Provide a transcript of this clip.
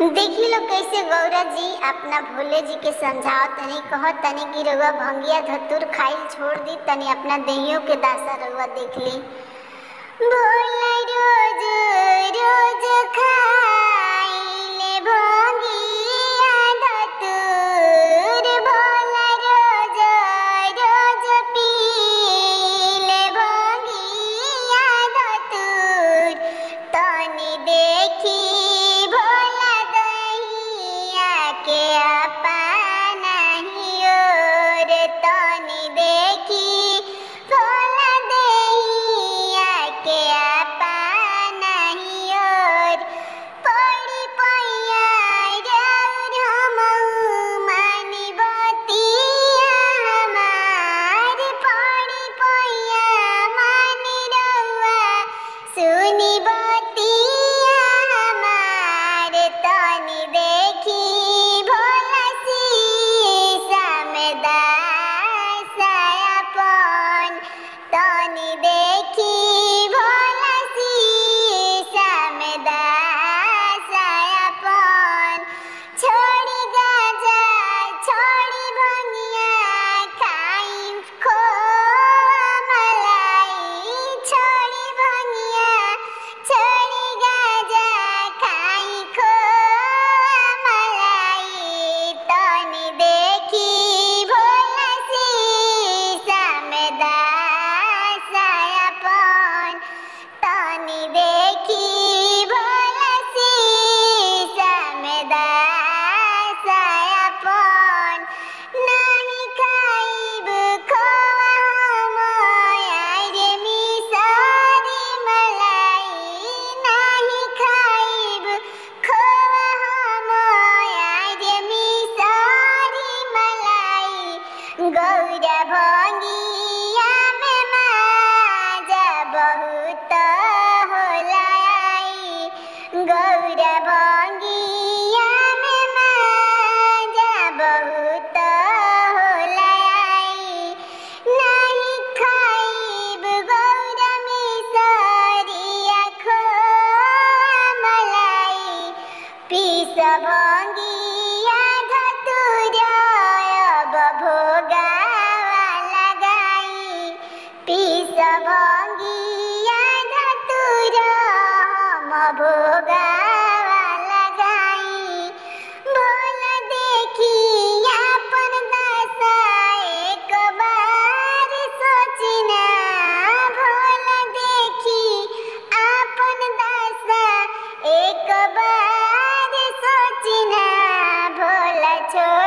देखी लो कैसे गौरा जी अपना भोले जी के समझाओ तनी कहो तनी कि रउआ भंगिया धतूर खाइल छोड़ दी तनी अपना देहियों के दासा रउआ देख ली। भोला रोज रोज खाइले भंगिया धतूर, भोला रोज रोज पीले भंगिया धतूर, तनी देखी भोला दहिया के अपना ही ओर, तनी देखी भोला दहिया के अपना ही ओर। पड़ी पैया राउर हमहु मानी बतिया हमार, पड़ी पैया मानी रउआ सुनी बतिया हमार, तनी देखी भोला शीशा में दासा अपन, तनी देखी भोला शीशा में दासा अपन। छोड़ी गाजा छोड़ी भंगिया खाई खोआ मलाई, छोड़ी भंगिया छोड़ी गाजा खाई खोआ मलाई, तनी देखी भोला शीशा में दासा अपन, तनी देखी भोला शीशा में दासा अपन। नाही खाइब खोआ हम आज मिसरी मलाई, नाही खाइब खोआ हम आज मिसरी मलाई। गौरा भंगिया में माजा बहुत होला आई, गौरा भंगिया में माजा बहुत होला आई। नहीं खाइब गौरा मिसरिया खोआ मलाई, पीस भंगिया धतूरा अब भोगावा लगाई, पीस भंगिया धतूरा हम भोगावा लगाई। भोला देखी अपन दशा एक बार सोचिना, भोला देखी अपन दशा एक बार सोचिना, भोला छोड़